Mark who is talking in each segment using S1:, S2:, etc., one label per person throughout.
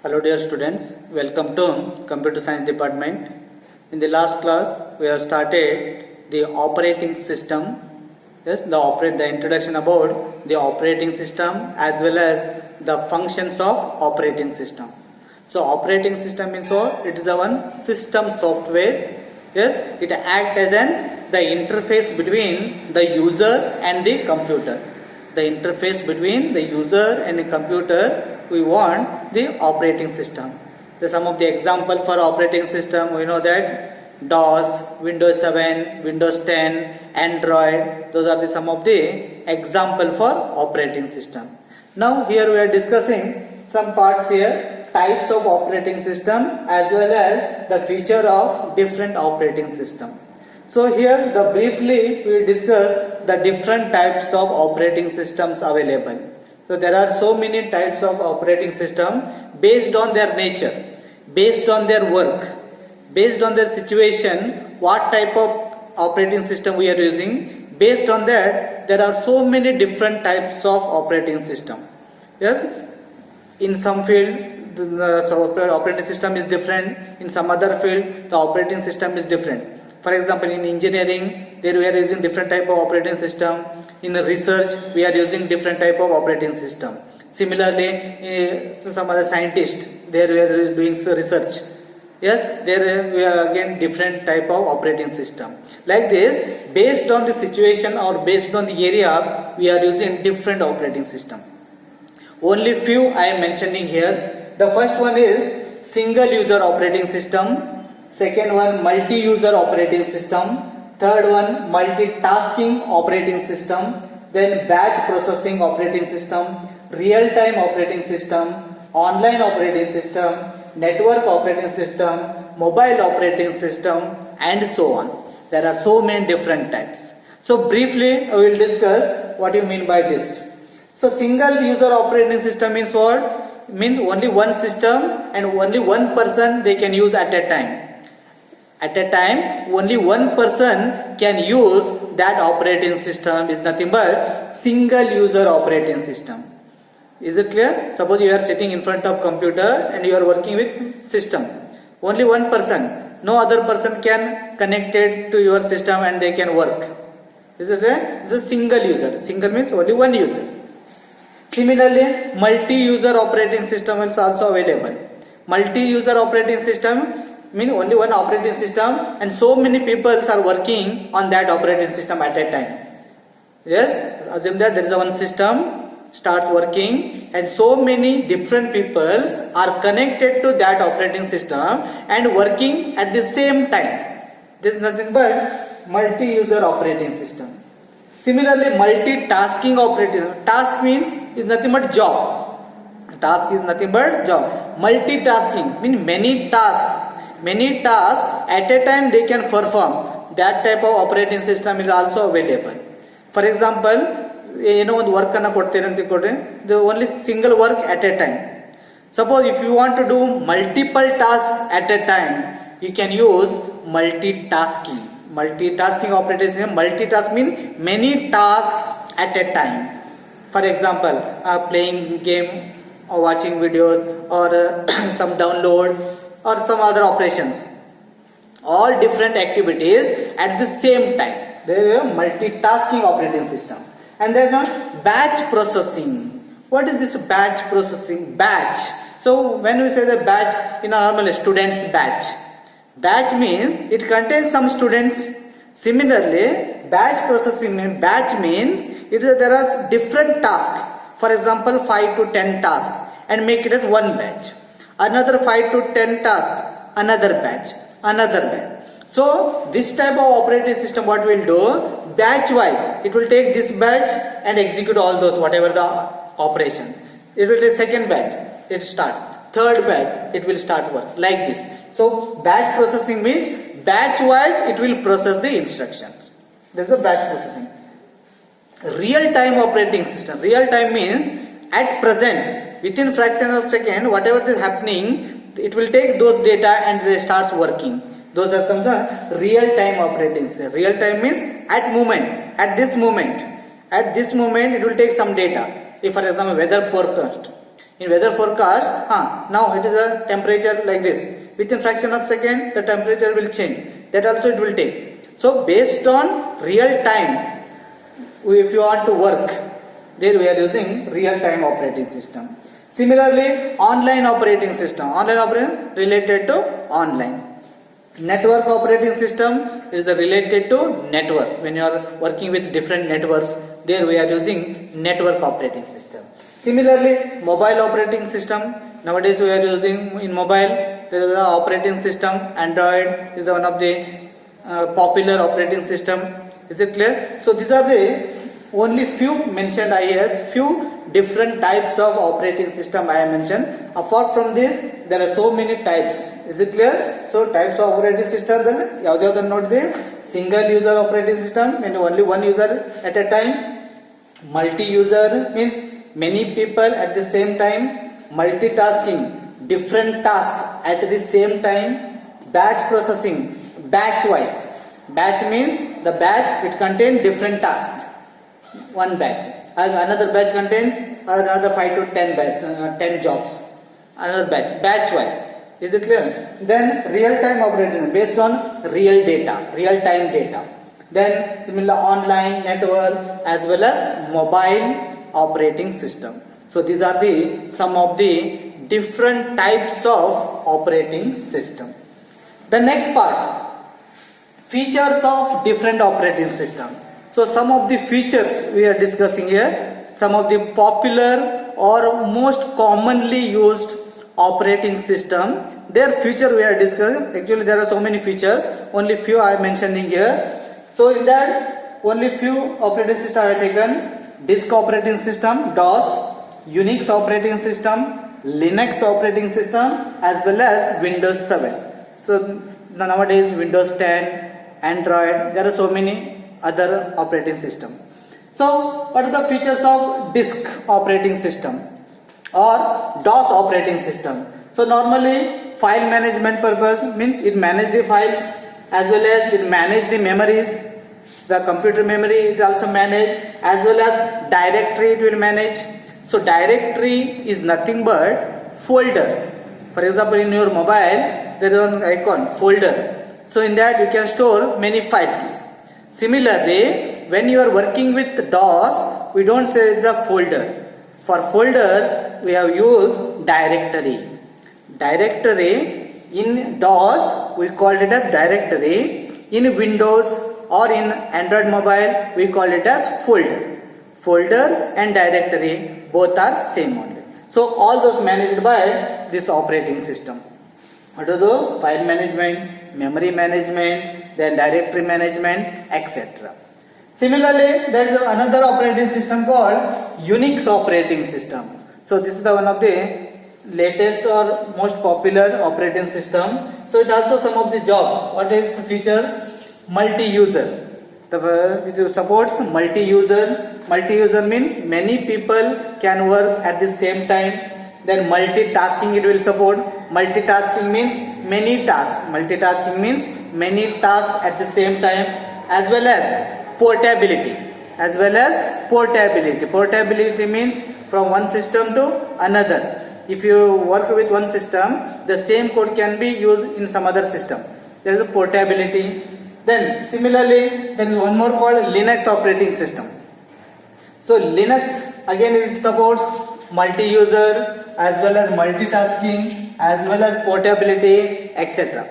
S1: Hello dear students, welcome to Computer Science Department. In the last class we have started the operating system. Yes, the introduction about the operating system as well as the functions of operating system. So operating system means what? It is a one system software. Yes, it acts as the interface between the user and the computer. The interface between the user and the computer, we want the operating system. So some of the example for operating system, we know that DOS, Windows 7, Windows 10, Android, those are some of the example for operating system. Now here we are discussing some parts here, types of operating system as well as the feature of different operating system. So here briefly we will discuss the different types of operating systems available. So there are so many types of operating system based on their nature, based on their work, based on their situation, what type of operating system we are using. Based on that, there are so many different types of operating system. Yes, in some field the operating system is different, in some other field the operating system is different. For example, in engineering, there we are using different type of operating system. In research, we are using different type of operating system. Similarly, some other scientists, there we are doing research. Yes, there we are again different type of operating system. Like this, based on the situation or based on the area, we are using different operating system. Only few I am mentioning here. The first one is single user operating system. Second one, multi-user operating system. Third one, multitasking operating system. Then batch processing operating system, real-time operating system, online operating system, network operating system, mobile operating system, and so on. There are so many different types. So briefly, I will discuss what you mean by this. So single user operating system means what? Means only one system and only one person they can use at a time. At a time, only one person can use that operating system. Is nothing but single user operating system. Is it clear? Suppose you are sitting in front of computer and you are working with system. Only one person. No other person can connect it to your system and they can work. Is it clear? It's a single user. Single means only one user. Similarly, multi-user operating system is also available. Multi-user operating system means only one operating system and so many people are working on that operating system at a time. Yes, assume that there is one system starts working and so many different people are connected to that operating system and working at the same time. This is nothing but multi-user operating system. Similarly, multitasking operating. Task means is nothing but job. Task is nothing but job. Multitasking means many tasks. Many tasks at a time they can perform. That type of operating system is also available. For example, ಒಂದು work ಅನ್ನು ಕೊಡ್ತೀರಿ ಅಂತ ಕೊಡ್ರಿ, the only single work at a time. Suppose if you want to do multiple tasks at a time, you can use multitasking. Multitasking operating system. Multitask means many tasks at a time. For example, playing game or watching videos or some download or some other operations. All different activities at the same time. There is a multitasking operating system. And there is one batch processing. What is this batch processing? Batch. So when we say the batch, in a normal students batch. Batch means it contains some students. Similarly, batch processing means there are different tasks. For example, 5 to 10 tasks and make it as one batch. Another 5 to 10 tasks, another batch. So this type of operating system, what will do, batch wise, it will take this batch and execute all those whatever the operation. It will take second batch, it starts. Third batch, it will start work like this. So batch processing means batch wise it will process the instructions. This is a batch processing. Real time operating system. Real time means at present, within fraction of second, whatever is happening, it will take those data and they starts working. Those are comes real time operating system. Real time means at moment, at this moment it will take some data. If for example weather forecast, In weather forecast, now it is a temperature like this. Within fraction of second, the temperature will change. That also it will take. So based on real time, if you want to work, there we are using real time operating system. Similarly, online operating system. Online operating related to online. Network operating system is the related to network. When you are working with different networks, there we are using network operating system. Similarly, mobile operating system. Nowadays we are using in mobile, there is the operating system. Android is one of the popular operating system. Is it clear? So these are the only few mentioned I have, few different types of operating system I have mentioned. Apart from this, there are so many types. Is it clear? So types of operating system, ಯಾವ್ದು ನೋಡಿದ್ವಿ, single user operating system, and only one user at a time. Multi-user means many people at the same time. Multitasking, different tasks at the same time. Batch processing, batch wise. Batch means the batch it contains different tasks. One batch. Another batch contains another 5 to 10 batch, 10 jobs. Another batch wise. Is it clear? Then real time operating based on real data, real time data. Then similar online network as well as mobile operating system. So these are the some of the different types of operating system. The next part, features of different operating system. So some of the features we are discussing here, some of the popular or most commonly used operating system, their feature we are discussing. Actually there are so many features, only few I am mentioning here. So in that only few operating system I have taken. Disk operating system, DOS, Unix operating system, Linux operating system as well as Windows 7. So nowadays Windows 10, Android, there are so many other operating system. So what are the features of disk operating system or DOS operating system? So normally file management purpose means it manages the files as well as it manages the memories. The computer memory it also manage, as well as directory it will manage. So directory is nothing but folder. For example, in your mobile there is an icon folder. So in that you can store many files. Similarly, when you are working with DOS, we don't say it's a folder. For folder, we have used directory. Directory in DOS, we called it as directory. In Windows or in Android mobile, we call it as folder. Folder and directory both are same only. So all those managed by this operating system. What are the file management, memory management, then directory management, etc. Similarly, there is another operating system called Unix operating system. So this is the one of the latest or most popular operating system. So it also some of the jobs. What is the features? Multi-user. It supports multi-user. Multi-user means many people can work at the same time. Then multitasking it will support. Multitasking means many tasks. Multitasking means many tasks at the same time, as well as portability. As well as portability. Portability means from one system to another. If you work with one system, the same code can be used in some other system. There is a portability. Then similarly, there is one more called Linux operating system. So Linux again it supports multi-user as well as multitasking as well as portability, etc.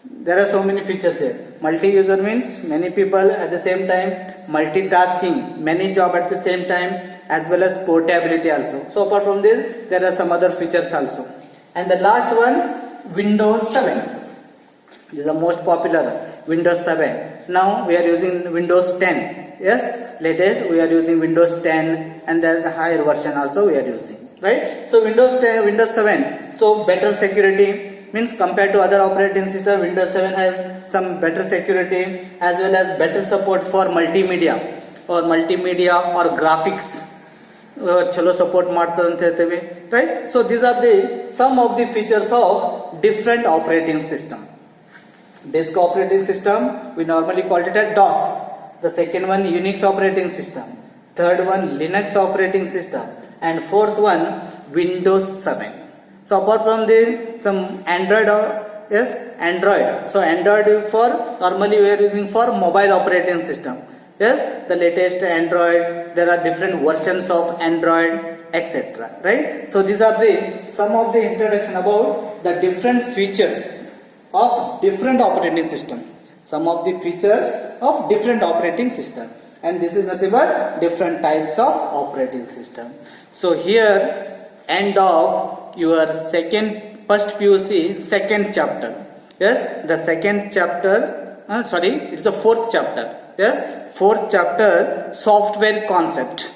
S1: There are so many features here. Multi-user means many people at the same time, multitasking, many jobs at the same time, as well as portability also. So apart from this, there are some other features also. And the last one, Windows 7. This is the most popular, Windows 7. Now we are using Windows 10. Yes, latest we are using Windows 10 and then the higher version also we are using. Right? So Windows 10, Windows 7. So better security. Means compared to other operating system, Windows 7 has some better security as well as better support for multimedia or graphics. Chalo support ಮಾಡ್ತದೆ ಅಂತ ಹೇಳ್ತೇವೆ, right? So these are the some of the features of different operating system. Disk operating system we normally call it as DOS. The second one Unix operating system. Third one Linux operating system. And fourth one Windows 7. So apart from this, some Android Android. So Android for normally we are using for mobile operating system. Yes, the latest Android. There are different versions of Android, etc. Right? So these are the some of the introduction about the different features of different operating system. Some of the features of different operating system, and this is nothing but different types of operating system. So here end of your first PUC second chapter. Yes, the second chapter. It's the fourth chapter. Yes, fourth chapter, software concept.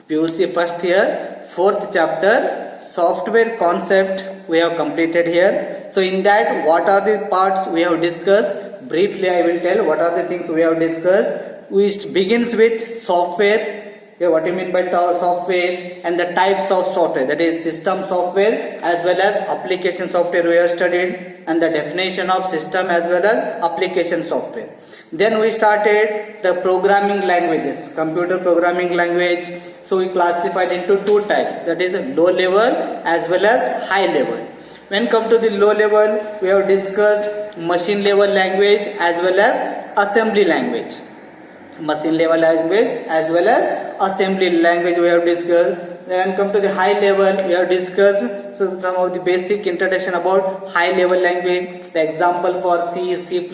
S1: PUC first year, fourth chapter, software concept we have completed here. So in that, what are the parts we have discussed? Briefly I will tell what are the things we have discussed. Which begins with software. Yeah, what do you mean by software and the types of software, that is system software as well as application software we have studied, and the definition of system as well as application software. Then we started the programming languages, computer programming language. So we classified into two types, that is low level as well as high level. When come to the low level, we have discussed machine level language as well as assembly language. Machine level language as well as assembly language we have discussed. Then come to the high level, we have discussed some of the basic introduction about high level language, the example for C, C++,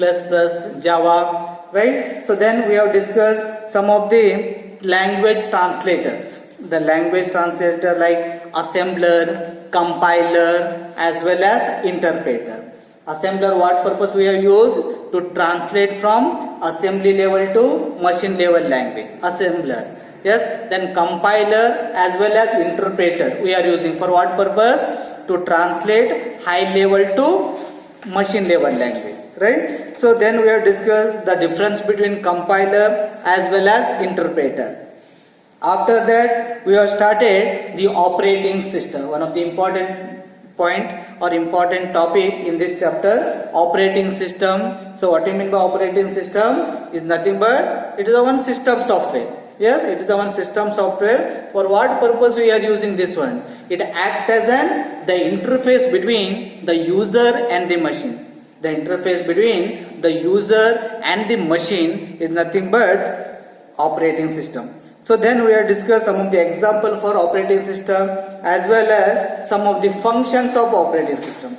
S1: Java, right? So then we have discussed some of the language translators, the language translator like assembler, compiler as well as interpreter. Assembler, what purpose we have used? To translate from assembly level to machine level language, assembler. Yes, then compiler as well as interpreter we are using for what purpose? To translate high level to machine level language, right? So then we have discussed the difference between compiler as well as interpreter. After that, we have started the operating system, one of the important point or important topic in this chapter, operating system. So what do you mean by operating system? Is nothing but it is a one system software. Yes, it is a one system software. For what purpose we are using this one? It acts as the interface between the user and the machine. The interface between the user and the machine is nothing but operating system. So then we have discussed some of the example for operating system as well as some of the functions of operating system.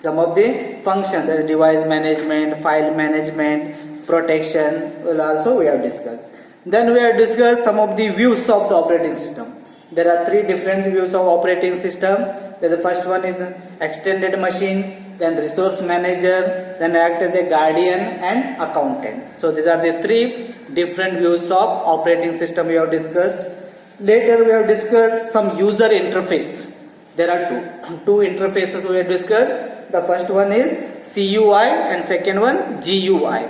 S1: Some of the functions, the device management, file management, protection will also we have discussed. Then we have discussed some of the views of the operating system. There are three different views of operating system. The first one is extended machine, then resource manager, then act as a guardian and accountant. So these are the three different views of operating system we have discussed. Later we have discussed some user interface. There are two interfaces we have discussed. The first one is CUI and second one GUI.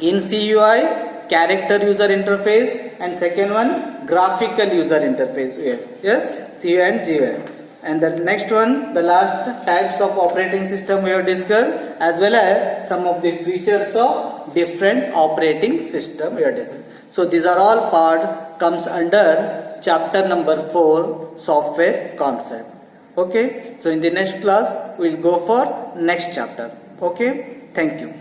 S1: In CUI, character user interface, and second one graphical user interface. Yes, CUI and GUI. And the next one, the last types of operating system we have discussed, as well as some of the features of different operating system we have discussed. So these are all part comes under chapter number 4, software concept. Okay, so in the next class we will go for next chapter. Okay, thank you.